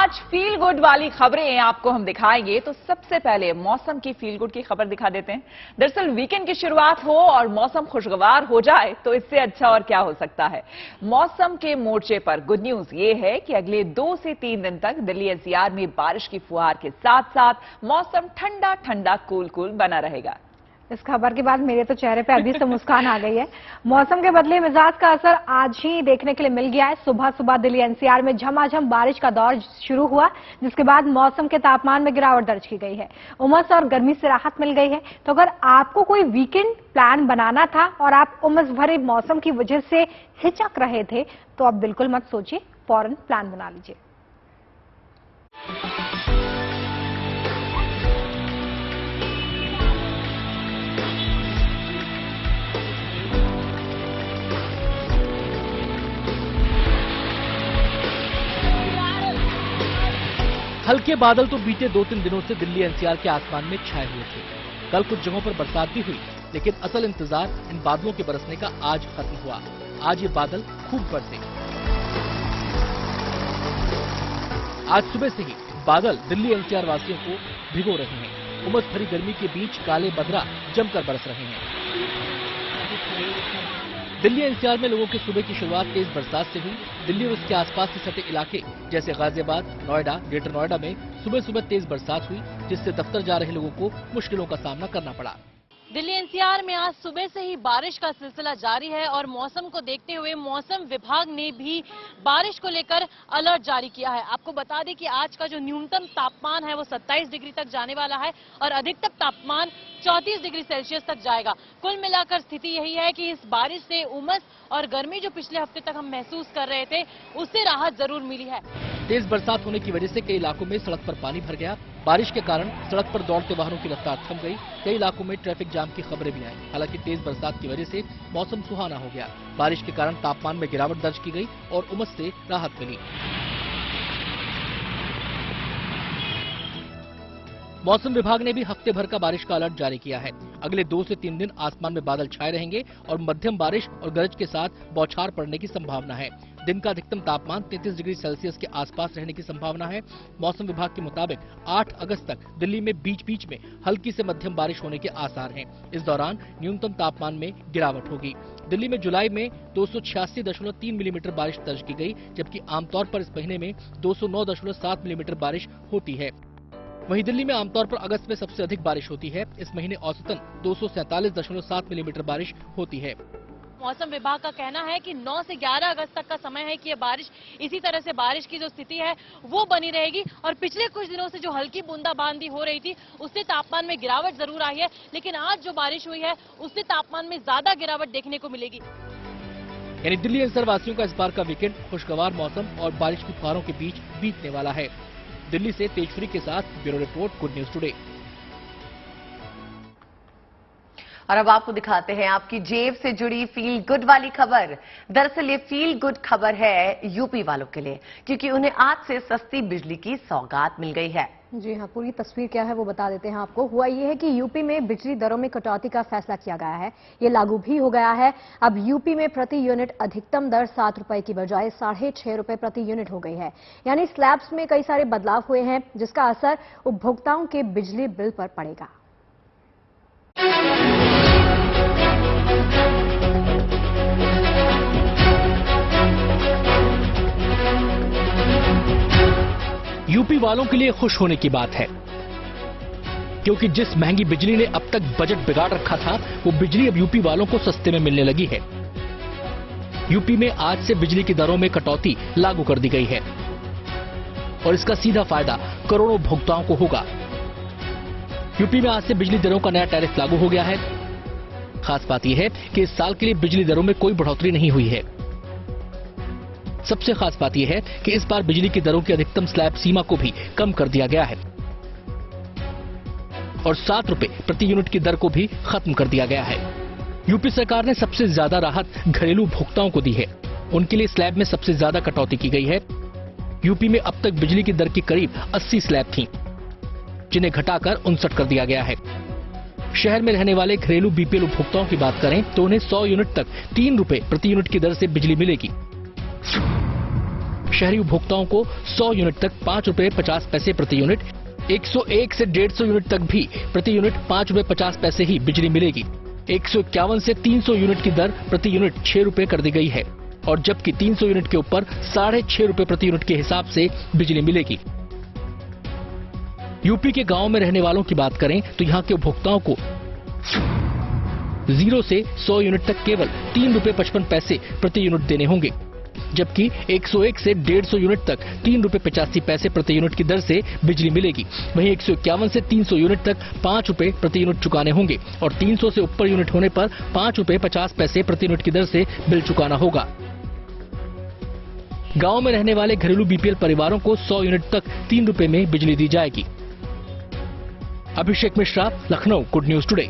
आज feel good वाली खबरें आपको हम दिखाएंगे। तो सबसे पहले मौसम की फील गुड की खबर दिखा देते हैं। दरअसल वीकेंड की शुरुआत हो और मौसम खुशगवार हो जाए तो इससे अच्छा और क्या हो सकता है। मौसम के मोर्चे पर गुड न्यूज ये है कि अगले 2 से 3 दिन तक दिल्ली एनसीआर में बारिश की फुहार के साथ साथ मौसम ठंडा ठंडा कूल बना रहेगा। इस खबर के बाद मेरे तो चेहरे पे अभी से मुस्कान आ गई है। मौसम के बदले मिजाज का असर आज ही देखने के लिए मिल गया है। सुबह सुबह दिल्ली एनसीआर में झमाझम बारिश का दौर शुरू हुआ, जिसके बाद मौसम के तापमान में गिरावट दर्ज की गई है। उमस और गर्मी से राहत मिल गई है। तो अगर आपको कोई वीकेंड प्लान बनाना था और आप उमस भरे मौसम की वजह से हिचक रहे थे, तो अब बिल्कुल मत सोचिए, फौरन प्लान बना लीजिए। हल्के बादल तो बीते 2-3 दिनों से दिल्ली एनसीआर के आसमान में छाए हुए थे। कल कुछ जगहों पर बरसात भी हुई, लेकिन असल इंतजार इन बादलों के बरसने का आज खत्म हुआ। आज ये बादल खूब बरसे। आज सुबह से ही बादल दिल्ली एनसीआर वासियों को भिगो रहे हैं। उमस भरी गर्मी के बीच काले बदरा जमकर बरस रहे हैं। दिल्ली एनसीआर में लोगों की सुबह की शुरुआत तेज बरसात से हुई। दिल्ली और उसके आसपास से सटे इलाके जैसे गाजियाबाद, नोएडा, ग्रेटर नोएडा में सुबह सुबह तेज बरसात हुई, जिससे दफ्तर जा रहे लोगों को मुश्किलों का सामना करना पड़ा। दिल्ली एनसीआर में आज सुबह से ही बारिश का सिलसिला जारी है और मौसम को देखते हुए मौसम विभाग ने भी बारिश को लेकर अलर्ट जारी किया है। आपको बता दें कि आज का जो न्यूनतम तापमान है वो 27 डिग्री तक जाने वाला है और अधिकतम तापमान 34 डिग्री सेल्सियस तक जाएगा। कुल मिलाकर स्थिति यही है कि इस बारिश से उमस और गर्मी जो पिछले हफ्ते तक हम महसूस कर रहे थे, उससे राहत जरूर मिली है। तेज बरसात होने की वजह से कई इलाकों में सड़क पर पानी भर गया। बारिश के कारण सड़क पर दौड़ते वाहनों की रफ्तार थम गई। कई इलाकों में ट्रैफिक जाम की खबरें भी आई। हालांकि तेज बरसात की वजह से मौसम सुहाना हो गया। बारिश के कारण तापमान में गिरावट दर्ज की गई और उमस से राहत मिली। मौसम विभाग ने भी हफ्ते भर का बारिश का अलर्ट जारी किया है। अगले 2 से 3 दिन आसमान में बादल छाए रहेंगे और मध्यम बारिश और गरज के साथ बौछार पड़ने की संभावना है। दिन का अधिकतम तापमान 33 डिग्री सेल्सियस के आसपास रहने की संभावना है। मौसम विभाग के मुताबिक 8 अगस्त तक दिल्ली में बीच बीच में हल्की से मध्यम बारिश होने के आसार हैं। इस दौरान न्यूनतम तापमान में गिरावट होगी। दिल्ली में जुलाई में 286.3 मिलीमीटर बारिश दर्ज की गई, जबकि आमतौर पर इस महीने में 209.7 मिलीमीटर बारिश होती है। वहीं दिल्ली में आमतौर पर अगस्त में सबसे अधिक बारिश होती है। इस महीने औसतन 247.7 मिलीमीटर बारिश होती है। मौसम विभाग का कहना है कि 9 से 11 अगस्त तक का समय है कि ये बारिश इसी तरह से बारिश की जो स्थिति है वो बनी रहेगी। और पिछले कुछ दिनों से जो हल्की बूंदाबांदी हो रही थी, उससे तापमान में गिरावट जरूर आई है, लेकिन आज जो बारिश हुई है उससे तापमान में ज्यादा गिरावट देखने को मिलेगी। यानी दिल्ली एनसीआर वासियों का इस बार का वीकेंड खुशगवार मौसम और बारिश की फुहारों के बीच बीतने वाला है। दिल्ली से तेजश्री के साथ bureau report, good news today. और अब आपको दिखाते हैं आपकी जेब से जुड़ी फील गुड वाली खबर। दरअसल ये फील गुड खबर है यूपी वालों के लिए, क्योंकि उन्हें आज से सस्ती बिजली की सौगात मिल गई है। जी हाँ, पूरी तस्वीर क्या है वो बता देते हैं आपको। हुआ ये है कि यूपी में बिजली दरों में कटौती का फैसला किया गया है। ये लागू भी हो गया है। अब यूपी में प्रति यूनिट अधिकतम दर 7 रुपए की बजाय 6.5 रुपए प्रति यूनिट हो गई है। यानी स्लैब्स में कई सारे बदलाव हुए हैं, जिसका असर उपभोक्ताओं के बिजली बिल पर पड़ेगा। यूपी वालों के लिए खुश होने की बात है, क्योंकि जिस महंगी बिजली ने अब तक बजट बिगाड़ रखा था, वो बिजली अब यूपी वालों को सस्ते में मिलने लगी है। यूपी में आज से बिजली की दरों में कटौती लागू कर दी गई है और इसका सीधा फायदा करोड़ों उपभोक्ताओं को होगा। यूपी में आज से बिजली दरों का नया टैरिफ लागू हो गया है। खास बात यह है कि इस साल के लिए बिजली दरों में कोई बढ़ोतरी नहीं हुई है। सबसे खास बात यह है कि इस बार बिजली की दरों की अधिकतम स्लैब सीमा को भी कम कर दिया गया है और 7 रुपए प्रति यूनिट की दर को भी खत्म कर दिया गया है। यूपी सरकार ने सबसे ज्यादा राहत घरेलू उपभोक्ताओं को दी है। उनके लिए स्लैब में सबसे ज्यादा कटौती की गई है। यूपी में अब तक बिजली की दर की करीब 80 स्लैब थी, जिन्हें घटाकर 59 कर दिया गया है। शहर में रहने वाले घरेलू बीपीएल उपभोक्ताओं की बात करें तो उन्हें 100 यूनिट तक 3 रुपए प्रति यूनिट की दर से बिजली मिलेगी। शहरी उपभोक्ताओं को 100 यूनिट तक 5 रुपए 50 पैसे प्रति यूनिट, 101 से 150 यूनिट तक भी प्रति यूनिट 5 रुपए 50 पैसे ही बिजली मिलेगी। 151 से 300 यूनिट की दर प्रति यूनिट 6 रुपए कर दी गई है और जबकि 300 यूनिट के ऊपर 6.5 रुपए प्रति यूनिट के हिसाब से बिजली मिलेगी। यूपी के गांव में रहने वालों की बात करें तो यहां के उपभोक्ताओं को 0 से 100 यूनिट तक केवल 3 रुपए 55 पैसे प्रति यूनिट देने होंगे, जबकि 101 से 150 यूनिट तक 3 रुपए 85 पैसे प्रति यूनिट की दर से बिजली मिलेगी। वहीं 151 से 300 यूनिट तक 5 रुपए प्रति यूनिट चुकाने होंगे और 300 से ऊपर यूनिट होने पर 5 रुपए 50 पैसे प्रति यूनिट की दर से बिल चुकाना होगा। गांव में रहने वाले घरेलू बीपीएल परिवारों को 100 यूनिट तक 3 रुपए में बिजली दी जाएगी। Abhishek Mishra, Lucknow, good news today.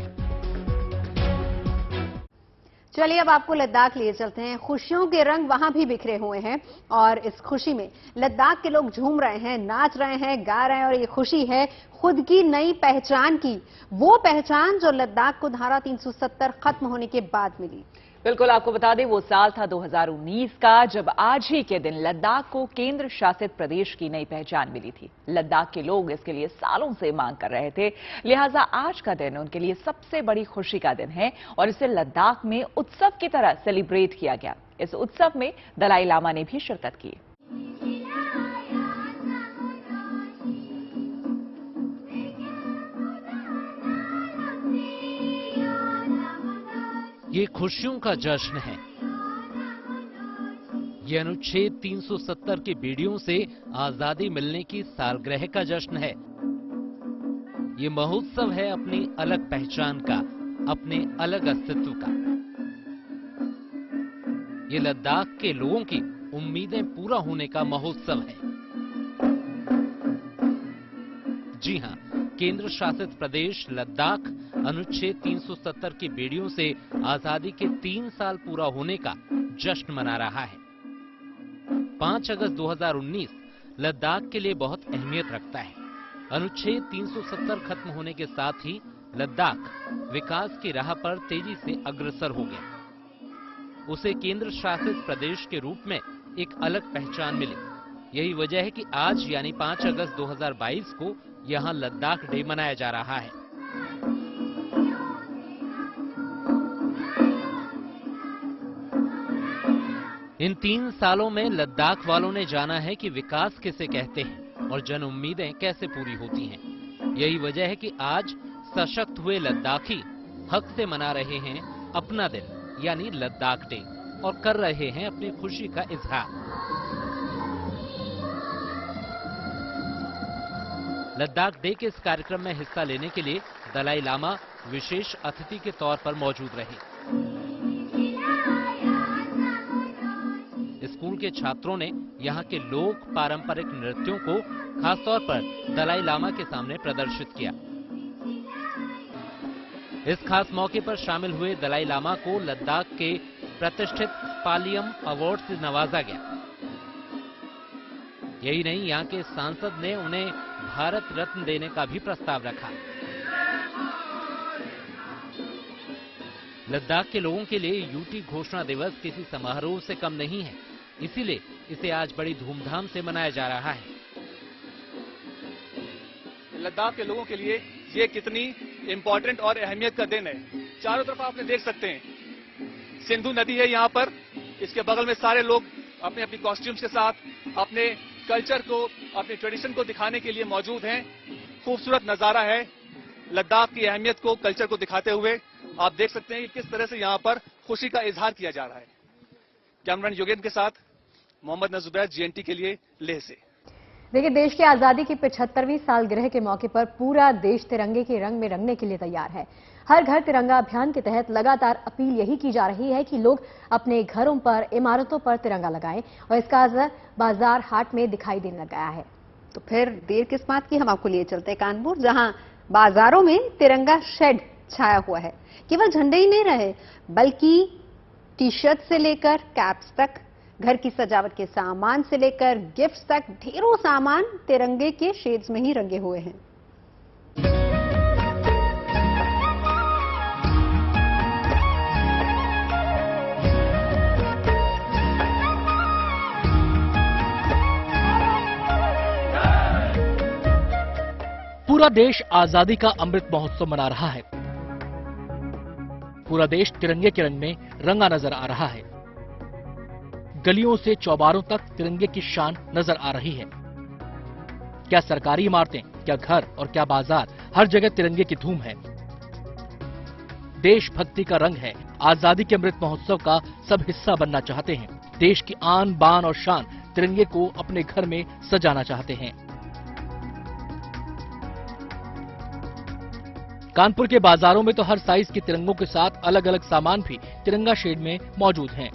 चलिए अब आपको लद्दाख लिए चलते हैं। खुशियों के रंग वहां भी बिखरे हुए हैं और इस खुशी में लद्दाख के लोग झूम रहे हैं, नाच रहे हैं, गा रहे हैं और ये खुशी है खुद की नई पहचान की, वो पहचान जो लद्दाख को धारा 370 खत्म होने के बाद मिली। बिल्कुल, आपको बता दें वो साल था 2019 का, जब आज ही के दिन लद्दाख को केंद्र शासित प्रदेश की नई पहचान मिली थी। लद्दाख के लोग इसके लिए सालों से मांग कर रहे थे, लिहाजा आज का दिन उनके लिए सबसे बड़ी खुशी का दिन है और इसे लद्दाख में उत्सव की तरह सेलिब्रेट किया गया। इस उत्सव में दलाई लामा ने भी शिरकत की। ये खुशियों का जश्न है। ये अनुच्छेद 370 की बेड़ियों से आजादी मिलने की सालगिरह का जश्न है। ये महोत्सव है अपनी अलग पहचान का, अपने अलग अस्तित्व का। ये लद्दाख के लोगों की उम्मीदें पूरा होने का महोत्सव है। जी हां, केंद्र शासित प्रदेश लद्दाख अनुच्छेद 370 की बेड़ियों से आजादी के 3 साल पूरा होने का जश्न मना रहा है। 5 अगस्त 2019 लद्दाख के लिए बहुत अहमियत रखता है। अनुच्छेद 370 खत्म होने के साथ ही लद्दाख विकास की राह पर तेजी से अग्रसर हो गया। उसे केंद्र शासित प्रदेश के रूप में एक अलग पहचान मिली। यही वजह है कि आज यानी 5 अगस्त 2022 को यहां लद्दाख डे मनाया जा रहा है। इन 3 सालों में लद्दाख वालों ने जाना है कि विकास किसे कहते हैं और जन उम्मीदें कैसे पूरी होती हैं। यही वजह है कि आज सशक्त हुए लद्दाखी हक से मना रहे हैं अपना दिन यानी लद्दाख डे और कर रहे हैं अपनी खुशी का इजहार। लद्दाख डे के इस कार्यक्रम में हिस्सा लेने के लिए दलाई लामा विशेष अतिथि के तौर पर मौजूद रहे। स्कूल के छात्रों ने यहाँ के लोक पारंपरिक नृत्यों को खासतौर पर दलाई लामा के सामने प्रदर्शित किया। इस खास मौके पर शामिल हुए दलाई लामा को लद्दाख के प्रतिष्ठित पालियम अवार्ड से नवाजा गया। यही नहीं, यहाँ के सांसद ने उन्हें भारत रत्न देने का भी प्रस्ताव रखा। लद्दाख के लोगों के लिए यूटी घोषणा दिवस किसी समारोह से कम नहीं है, इसीलिए इसे आज बड़ी धूमधाम से मनाया जा रहा है। लद्दाख के लोगों के लिए ये कितनी इम्पोर्टेंट और अहमियत का दिन है। चारों तरफ आपने देख सकते हैं, सिंधु नदी है यहाँ पर, इसके बगल में सारे लोग अपने अपनी कॉस्ट्यूम्स के साथ अपने कल्चर को, अपने ट्रेडिशन को दिखाने के लिए मौजूद हैं। खूबसूरत नजारा है लद्दाख की अहमियत को, कल्चर को दिखाते हुए। आप देख सकते हैं कि किस तरह से यहाँ पर खुशी का इजहार किया जा रहा है। कैमरामैन योगेंद्र के साथ मोहम्मद नजुबैर, जीएनटी के लिए लेह से। देखिए, देश की आजादी की 75वीं सालगिरह के मौके पर पूरा देश तिरंगे के रंग में रंगने के लिए तैयार है। हर घर तिरंगा अभियान के तहत लगातार अपील यही की जा रही है कि लोग अपने घरों पर, इमारतों पर तिरंगा लगाएं और इसका असर बाजार हाट में दिखाई देने लगा है। तो फिर देर किस बात की, हम आपको लिए चलते हैं कानपुर, जहां बाजारों में तिरंगा शेड छाया हुआ है। केवल झंडे ही नहीं रहे, बल्कि टी शर्ट से लेकर कैप्स तक, घर की सजावट के सामान से लेकर गिफ्ट्स तक ढेरों सामान तिरंगे के शेड्स में ही रंगे हुए हैं। पूरा देश आजादी का अमृत महोत्सव मना रहा है। पूरा देश तिरंगे के रंग में रंगा नजर आ रहा है। गलियों से चौबारों तक तिरंगे की शान नजर आ रही है। क्या सरकारी इमारतें, क्या घर और क्या बाजार, हर जगह तिरंगे की धूम है। देशभक्ति का रंग है। आजादी के अमृत महोत्सव का सब हिस्सा बनना चाहते हैं। देश की आन बान और शान तिरंगे को अपने घर में सजाना चाहते हैं। कानपुर के बाजारों में तो हर साइज के तिरंगों के साथ अलग अलग सामान भी तिरंगा शेड में मौजूद हैं।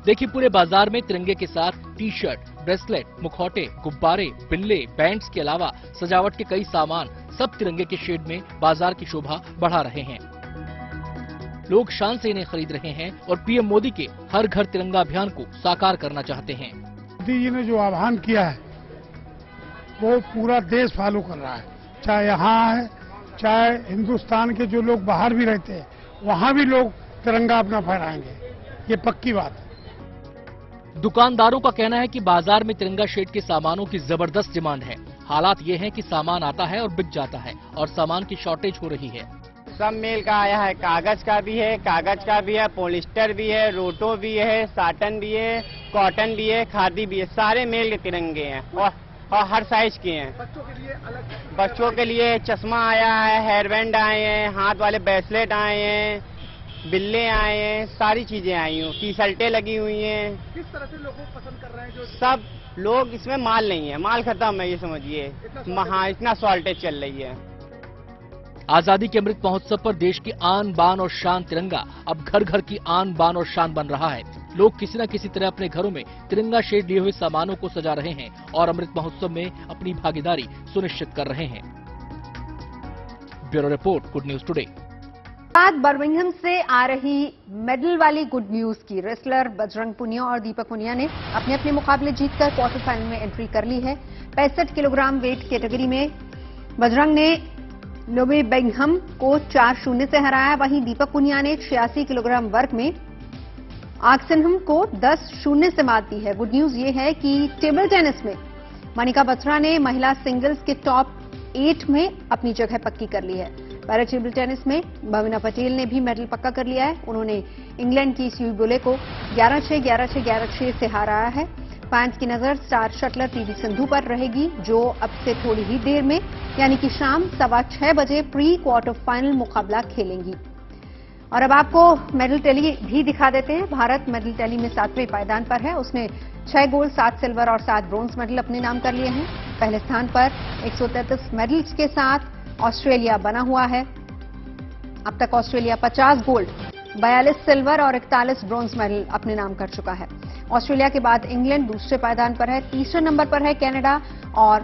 देखिए, पूरे बाजार में तिरंगे के साथ टी शर्ट, ब्रेसलेट, मुखौटे, गुब्बारे, बिल्ले, बैंड्स के अलावा सजावट के कई सामान सब तिरंगे के शेड में बाजार की शोभा बढ़ा रहे हैं। लोग शान से इन्हें खरीद रहे हैं और पीएम मोदी के हर घर तिरंगा अभियान को साकार करना चाहते हैं। मोदी जी ने जो आह्वान किया है वो पूरा देश फॉलो कर रहा है, चाहे यहाँ है, चाहे हिंदुस्तान के जो लोग बाहर भी रहते हैं वहाँ भी लोग तिरंगा अपना फहराएंगे, ये पक्की बात है। दुकानदारों का कहना है कि बाजार में तिरंगा शेड के सामानों की जबरदस्त डिमांड है। हालात ये हैं कि सामान आता है और बिक जाता है और सामान की शॉर्टेज हो रही है। सब मेल का आया है, कागज का भी है, पॉलिस्टर भी है, रोटो भी है, साटन भी है, कॉटन भी है, खादी भी है, सारे मेल के तिरंगे हैं और हर साइज के हैं। बच्चों के लिए चश्मा आया है, हेयर बैंड आए हैं, हाथ वाले ब्रेसलेट आए हैं, बिल्ले आए हैं, सारी चीजें आई हुई, टी शर्टें लगी हुई हैं। किस तरह से लोग पसंद कर रहे हैं? जो सब लोग इसमें माल नहीं है, माल खत्म है, ये समझिए। हाँ, इतना शॉर्टेज चल रही है। आजादी के अमृत महोत्सव पर देश की आन बान और शान तिरंगा अब घर घर की आन बान और शान बन रहा है। लोग किसी न किसी तरह अपने घरों में तिरंगा शेड लिए हुए सामानों को सजा रहे हैं और अमृत महोत्सव में अपनी भागीदारी सुनिश्चित कर रहे हैं। Bureau report, good news today. बाद बर्मिंघम से आ रही मेडल वाली गुड न्यूज की। रेसलर बजरंग पुनिया और दीपक पुनिया ने अपने अपने मुकाबले जीतकर क्वार्टर फाइनल में एंट्री कर ली है। 65 किलोग्राम वेट कैटेगरी में बजरंग ने लोबे बेंघम को 4-0 से हराया। वहीं दीपक पुनिया ने 86 किलोग्राम वर्ग में आक्सिनहम को 10-0 से मात दी है। गुड न्यूज ये है कि टेबल टेनिस में मनिका बत्रा ने महिला सिंगल्स के टॉप 8 में अपनी जगह पक्की कर ली है। पैरा टेबल टेनिस में भाविना पटेल ने भी मेडल पक्का कर लिया है। उन्होंने इंग्लैंड की स्यूई बुले को 11-6, 11-6, 11-6 से हराया है। फैंस की नजर स्टार शटलर पीवी सिंधु पर रहेगी, जो अब से थोड़ी ही देर में यानी कि शाम 6:15 बजे प्री क्वार्टर फाइनल मुकाबला खेलेंगी। और अब आपको मेडल टैली भी दिखा देते हैं। भारत मेडल टैली में 7वें पायदान पर है। उसने 6 गोल्ड, 7 सिल्वर और 7 ब्रोंज मेडल अपने नाम कर लिए हैं। पहले स्थान पर 133 मेडल्स के साथ ऑस्ट्रेलिया बना हुआ है। अब तक ऑस्ट्रेलिया 50 गोल्ड, 42 सिल्वर और 41 ब्रोंज मेडल अपने नाम कर चुका है। ऑस्ट्रेलिया के बाद इंग्लैंड दूसरे पायदान पर है। तीसरे नंबर पर है कनाडा और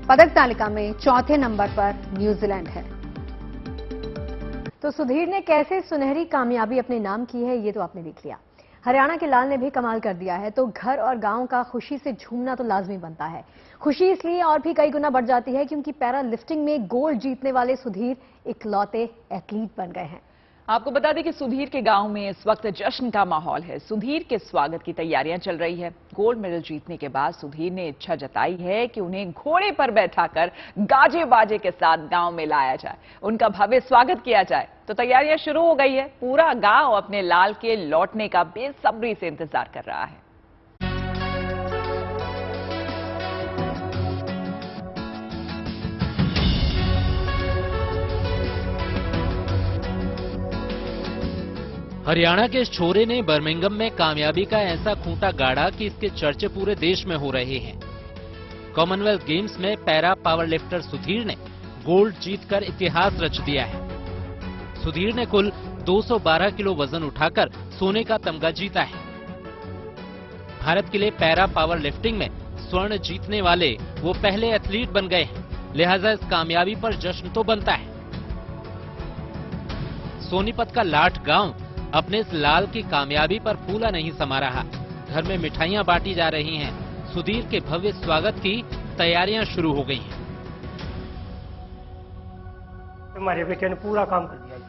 पदक तालिका में चौथे नंबर पर न्यूजीलैंड है। तो सुधीर ने कैसे सुनहरी कामयाबी अपने नाम की है, ये तो आपने देख लिया। हरियाणा के लाल ने भी कमाल कर दिया है। तो घर और गांव का खुशी से झूमना तो लाजमी बनता है। खुशी इसलिए और भी कई गुना बढ़ जाती है क्योंकि पैरा लिफ्टिंग में गोल्ड जीतने वाले सुधीर इकलौते एथलीट बन गए हैं। आपको बता दें कि सुधीर के गांव में इस वक्त जश्न का माहौल है। सुधीर के स्वागत की तैयारियां चल रही है। गोल्ड मेडल जीतने के बाद सुधीर ने इच्छा जताई है कि उन्हें घोड़े पर बैठाकर गाजे बाजे के साथ गांव में लाया जाए, उनका भव्य स्वागत किया जाए। तो तैयारियां शुरू हो गई है। पूरा गांव अपने लाल के लौटने का बेसब्री से इंतजार कर रहा है। हरियाणा के इस छोरे ने बर्मिंघम में कामयाबी का ऐसा खूंटा गाड़ा कि इसके चर्चे पूरे देश में हो रहे हैं। कॉमनवेल्थ गेम्स में पैरा पावर लिफ्टर सुधीर ने गोल्ड जीतकर इतिहास रच दिया है। सुधीर ने कुल 212 किलो वजन उठाकर सोने का तमगा जीता है। भारत के लिए पैरा पावर लिफ्टिंग में स्वर्ण जीतने वाले वो पहले एथलीट बन गए हैं, लिहाजा इस कामयाबी पर जश्न तो बनता है। सोनीपत का लाठ गांव अपने इस लाल की कामयाबी पर फूला नहीं समा रहा। घर में मिठाइयां बांटी जा रही हैं। सुधीर के भव्य स्वागत की तैयारियां शुरू हो गई हैं। हमारे बेटे ने पूरा काम कर दिया जी।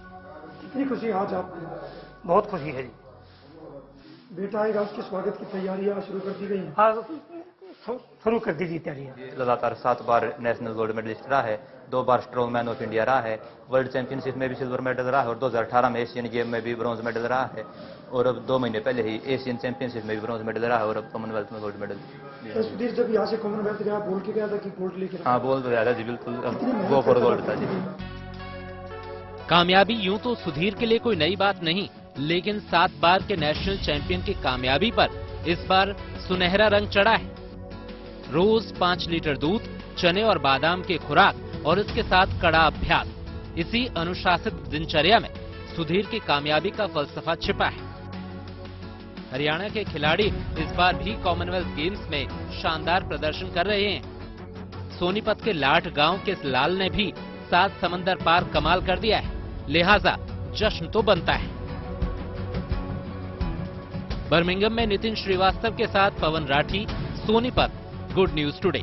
कितनी खुशी आज आपको? बहुत खुशी है जी। बेटा आएगा, उसके स्वागत की तैयारियां शुरू कर दी गई हैं। हाँ, शुरू कर दी थी तैयारियां। लगातार 7 बार नेशनल गोल्ड मेडलिस्ट रहा है, 2 बार स्ट्रॉन्ग मैन ऑफ इंडिया रहा है, वर्ल्ड चैंपियनशिप में भी सिल्वर मेडल रहा है और 2018 में एशियन गेम में भी ब्रॉन्ज मेडल रहा है और अब 2 महीने पहले ही एशियन चैंपियनशिप में भी ब्रॉन्ज मेडल रहा है और अब कॉमनवेल्थ में गोल्ड मेडल। सुधीर जब यहाँ से कॉमनवेल्थ गया बोल के गया था कि गोल्ड लेके, हाँ बोल तो गया था जी, बिल्कुल गो फॉर गोल्ड था जी। कामयाबी यूं तो सुधीर के लिए कोई नई बात नहीं, लेकिन 7 बार के नेशनल चैंपियन की कामयाबी पर इस बार सुनहरा रंग चढ़ा है। रोज 5 लीटर दूध, चने और बादाम की खुराक और इसके साथ कड़ा अभ्यास, इसी अनुशासित दिनचर्या में सुधीर की कामयाबी का फलसफा छिपा है। हरियाणा के खिलाड़ी इस बार भी कॉमनवेल्थ गेम्स में शानदार प्रदर्शन कर रहे हैं। सोनीपत के लाठ गांव के इस लाल ने भी 7 समंदर पार कमाल कर दिया है, लिहाजा जश्न तो बनता है। बर्मिंघम में नितिन श्रीवास्तव के साथ Pawan Rathi, Sonipat, good news today.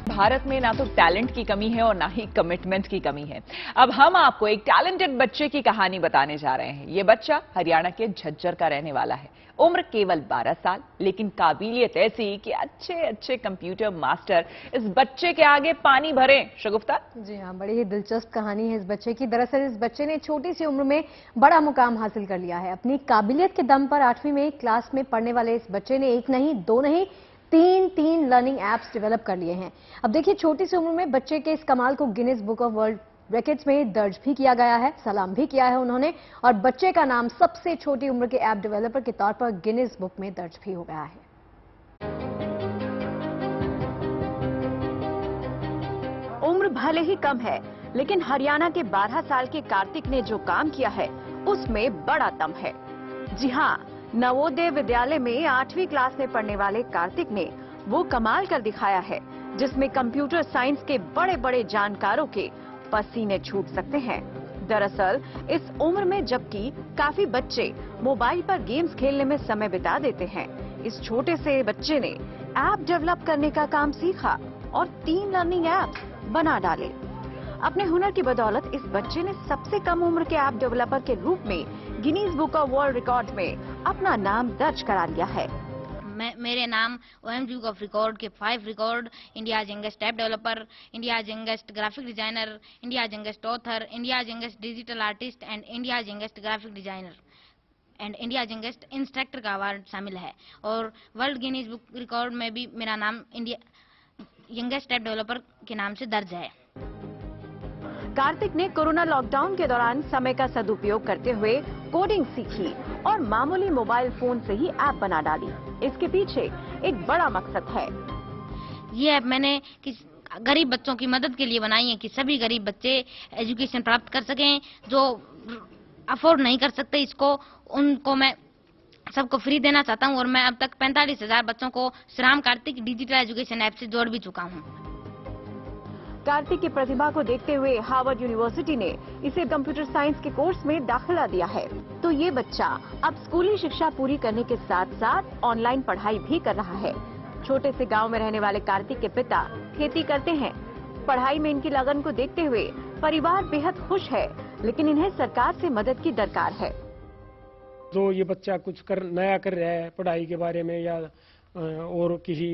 Bharat में ना तो टैलेंट की कमी है और ना ही कमिटमेंट की कमी है। अब हम आपको एक टैलेंटेड बच्चे की कहानी बताने जा रहे हैं। ये बच्चा हरियाणा के झज्जर का रहने वाला है। उम्र केवल 12 साल, लेकिन काबिलियत ऐसी कि अच्छे अच्छे कंप्यूटर मास्टर इस बच्चे के आगे पानी भरे। शगुफ्ता जी हाँ, बड़ी ही दिलचस्प कहानी है इस बच्चे की। दरअसल इस बच्चे ने छोटी सी उम्र में बड़ा मुकाम हासिल कर लिया है। अपनी काबिलियत के दम पर 8वीं में क्लास में पढ़ने वाले इस बच्चे ने 1 नहीं 2 नहीं 3 लर्निंग एप्स डेवलप कर लिए हैं। अब देखिए, छोटी सी उम्र में बच्चे के इस कमाल को Guinness book of world records में दर्ज भी किया गया है, सलाम भी किया है उन्होंने, और बच्चे का नाम सबसे छोटी उम्र के ऐप डेवलपर के तौर पर गिनीज बुक में दर्ज भी हो गया है। उम्र भले ही कम है, लेकिन हरियाणा के 12 साल के कार्तिक ने जो काम किया है उसमें बड़ा दम है। जी हाँ, नवोदय विद्यालय में 8वीं क्लास में पढ़ने वाले कार्तिक ने वो कमाल कर दिखाया है जिसमें कंप्यूटर साइंस के बड़े बड़े जानकारों के पसीने छूट सकते हैं। दरअसल इस उम्र में जबकि काफी बच्चे मोबाइल पर गेम्स खेलने में समय बिता देते हैं, इस छोटे से बच्चे ने ऐप डेवलप करने का काम सीखा और 3 लर्निंग ऐप बना डाले। अपने हुनर की बदौलत इस बच्चे ने सबसे कम उम्र के ऐप डेवलपर के रूप में Guinness book of world record में अपना नाम दर्ज करा लिया है। मेरे नाम ओएमजी बुक ऑफ रिकॉर्ड के 5 record, India youngest app developer, India youngest graphic designer, India youngest author, India youngest digital artist and India youngest graphic designer and India youngest instructor का अवार्ड शामिल है। और वर्ल्ड गिनीज बुक रिकॉर्ड में भी मेरा नाम India youngest app developer के नाम से दर्ज है। कार्तिक ने कोरोना लॉकडाउन के दौरान समय का सदुपयोग करते हुए कोडिंग सीखी और मामूली मोबाइल फोन से ही ऐप बना डाली। इसके पीछे एक बड़ा मकसद है। ये ऐप मैंने गरीब बच्चों की मदद के लिए बनाई है कि सभी गरीब बच्चे एजुकेशन प्राप्त कर सकें। जो अफोर्ड नहीं कर सकते इसको, उनको मैं सबको फ्री देना चाहता हूं और मैं अब तक 45,000 बच्चों को श्राम कार्तिक डिजिटल एजुकेशन ऐप से जोड़ भी चुका हूं। कार्तिक की प्रतिभा को देखते हुए हार्वर्ड यूनिवर्सिटी ने इसे कंप्यूटर साइंस के कोर्स में दाखिला दिया है। तो ये बच्चा अब स्कूली शिक्षा पूरी करने के साथ साथ ऑनलाइन पढ़ाई भी कर रहा है। छोटे से गांव में रहने वाले कार्तिक के पिता खेती करते हैं। पढ़ाई में इनकी लगन को देखते हुए परिवार बेहद खुश है, लेकिन इन्हें सरकार से मदद की दरकार है। जो ये बच्चा कुछ नया कर रहा है पढ़ाई के बारे में या और किसी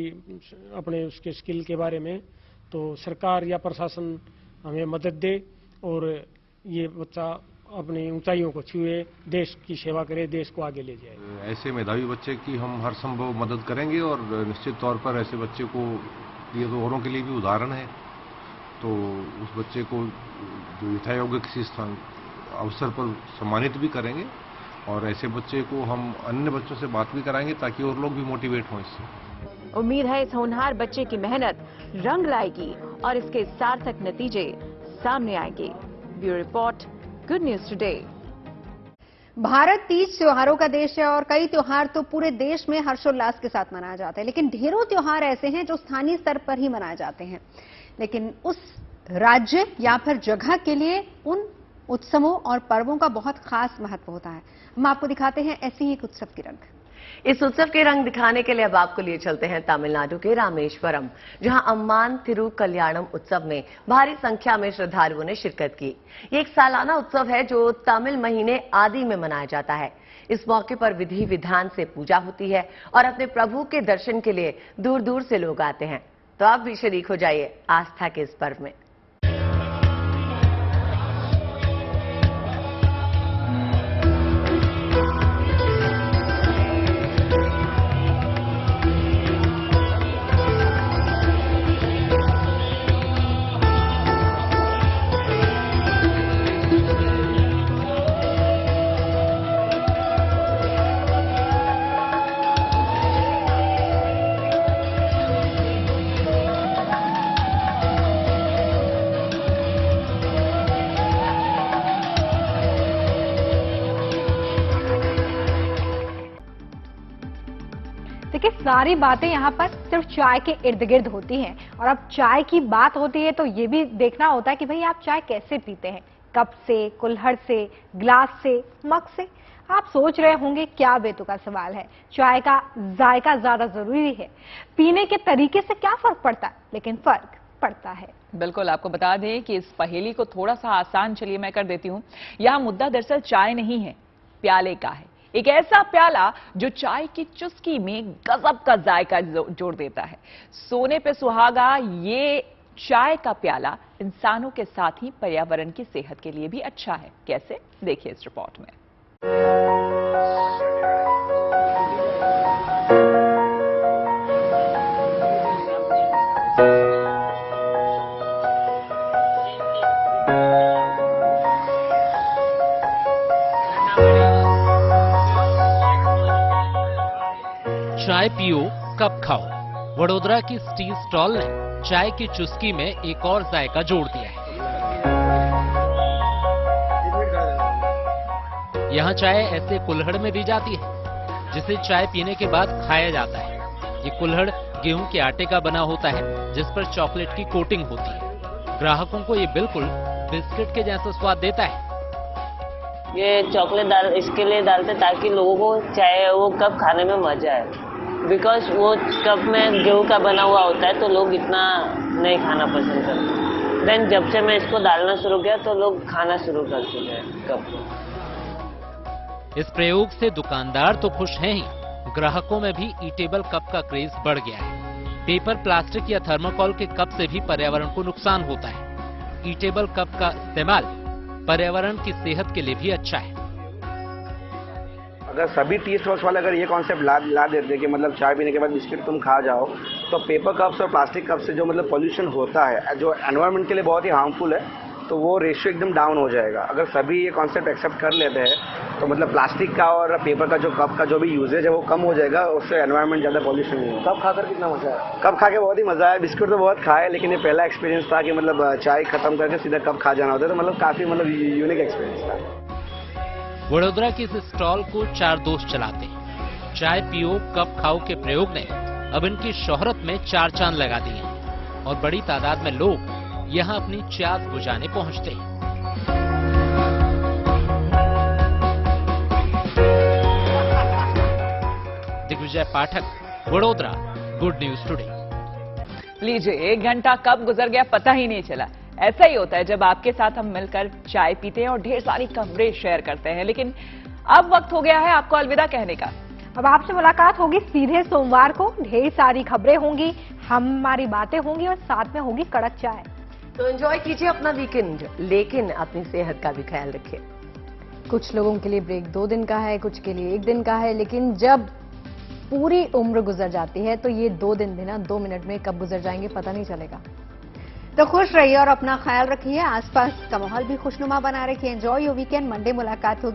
अपने उसके स्किल के बारे में, तो सरकार या प्रशासन हमें मदद दे और ये बच्चा अपनी ऊंचाइयों को छुए, देश की सेवा करे, देश को आगे ले जाए। ऐसे मेधावी बच्चे की हम हर संभव मदद करेंगे और निश्चित तौर पर ऐसे बच्चे को, ये तो औरों के लिए भी उदाहरण है, तो उस बच्चे को जो यथायोग्य किसी स्थान अवसर पर सम्मानित भी करेंगे और ऐसे बच्चे को हम अन्य बच्चों से बात भी कराएंगे ताकि और लोग भी मोटिवेट हों इससे। उम्मीद है इस होनहार बच्चे की मेहनत रंग लाएगी और इसके सार्थक नतीजे सामने आएंगे। Bureau report, good news today. Bharat Teej त्योहारों का देश है और कई त्योहार तो पूरे देश में हर्षोल्लास के साथ मनाए जाते हैं, लेकिन ढेरों त्योहार ऐसे हैं जो स्थानीय स्तर पर ही मनाए जाते हैं, लेकिन उस राज्य या फिर जगह के लिए उन उत्सवों और पर्वों का बहुत खास महत्व होता है। हम आपको दिखाते हैं ऐसी ही एक उत्सव की रंग। इस उत्सव के रंग दिखाने के लिए अब आपको लिए चलते हैं तमिलनाडु के रामेश्वरम, जहां अम्मान तिरु कल्याणम उत्सव में भारी संख्या में श्रद्धालुओं ने शिरकत की। ये एक सालाना उत्सव है जो तमिल महीने आदि में मनाया जाता है। इस मौके पर विधि विधान से पूजा होती है और अपने प्रभु के दर्शन के लिए दूर दूर से लोग आते हैं। तो आप भी शरीक हो जाइए आस्था के इस पर्व में। देखिए, सारी बातें यहाँ पर सिर्फ चाय के इर्द गिर्द होती हैं और अब चाय की बात होती है तो ये भी देखना होता है कि भाई आप चाय कैसे पीते हैं, कप से, कुल्हड़ से, ग्लास से, मग से। आप सोच रहे होंगे क्या बेतुका सवाल है, चाय का जायका ज्यादा जरूरी है, पीने के तरीके से क्या फर्क पड़ता है? लेकिन फर्क पड़ता है। बिल्कुल, आपको बता दें कि इस पहेली को थोड़ा सा आसान चलिए मैं कर देती हूँ। यहाँ मुद्दा दरअसल चाय नहीं है, प्याले का है। एक ऐसा प्याला जो चाय की चुस्की में गजब का जायका जोड़ देता है। सोने पे सुहागा ये चाय का प्याला इंसानों के साथ ही पर्यावरण की सेहत के लिए भी अच्छा है। कैसे, देखिए इस रिपोर्ट में। चाय पियो कप खाओ। वडोदरा की स्टील स्टॉल ने चाय की चुस्की में एक और जायका जोड़ दिया है। यहाँ चाय ऐसे कुल्हड़ में दी जाती है जिसे चाय पीने के बाद खाया जाता है। ये कुल्हड़ गेहूं के आटे का बना होता है जिस पर चॉकलेट की कोटिंग होती है। ग्राहकों को ये बिल्कुल बिस्किट के जैसा स्वाद देता है। ये चॉकलेट इसके लिए डालते ताकि लोगों को चाय वो कप खाने में मजा आए, बिकॉज वो कप में गेहूं का बना हुआ होता है तो लोग इतना नहीं खाना पसंद करते। देन जब से मैं इसको डालना शुरू किया तो लोग खाना शुरू कर चुके हैं कप को। इस प्रयोग से दुकानदार तो खुश हैं ही, ग्राहकों में भी ईटेबल कप का क्रेज बढ़ गया है। पेपर, प्लास्टिक या थर्मोकोल के कप से भी पर्यावरण को नुकसान होता है। ईटेबल कप का इस्तेमाल पर्यावरण की सेहत के लिए भी अच्छा है। अगर सभी टी स्टॉल्स वाले अगर ये कॉन्सेप्ट ला देते कि मतलब चाय पीने के बाद बिस्किट तुम खा जाओ, तो पेपर कप्स और प्लास्टिक कप से जो मतलब पोल्यूशन होता है, जो एनवायरनमेंट के लिए बहुत ही हार्मफुल है, तो वो रेशियो एकदम डाउन हो जाएगा। अगर सभी ये कॉन्सेप्ट एक्सेप्ट कर लेते हैं तो मतलब प्लास्टिक का और पेपर का जो कप का जो भी यूजेज है वो कम हो जाएगा, उससे एनवायरनमेंट ज़्यादा पॉल्यूशन नहीं होगा। कप खाकर कितना मजा है? कप खा के बहुत ही मजा आया। बिस्किट तो बहुत खाए, लेकिन ये पहला एक्सपीरियंस था कि मतलब चाय खत्म करके सीधा कप खा जाना होता है, तो मतलब काफी मतलब यूनिक एक्सपीरियंस था। वडोदरा की इस स्टॉल को 4 दोस्त चलाते हैं। चाय पियो कप खाओ के प्रयोग ने अब इनकी शोहरत में 4 चांद लगा दिए हैं और बड़ी तादाद में लोग यहाँ अपनी चाहत बुझाने पहुंचते हैं। दिग्विजय पाठक, वडोदरा, गुड न्यूज टुडे। लीजिए, 1 घंटा कब गुजर गया पता ही नहीं चला। ऐसा ही होता है जब आपके साथ हम मिलकर चाय पीते हैं और ढेर सारी खबरें शेयर करते हैं। लेकिन अब वक्त हो गया है आपको अलविदा कहने का। अब आपसे मुलाकात होगी सीधे सोमवार को। ढेर सारी खबरें होंगी, हमारी बातें होंगी और साथ में होगी कड़क चाय। तो एंजॉय कीजिए अपना वीकेंड, लेकिन अपनी सेहत का भी ख्याल रखिए। कुछ लोगों के लिए ब्रेक 2 दिन का है, कुछ के लिए 1 दिन का है, लेकिन जब पूरी उम्र गुजर जाती है तो ये 2 दिन भी ना 2 मिनट में कब गुजर जाएंगे पता नहीं चलेगा। तो खुश रहिए और अपना ख्याल रखिए, आसपास का माहौल भी खुशनुमा बना रखिए। Enjoy your weekend. मंडे मुलाकात होगी।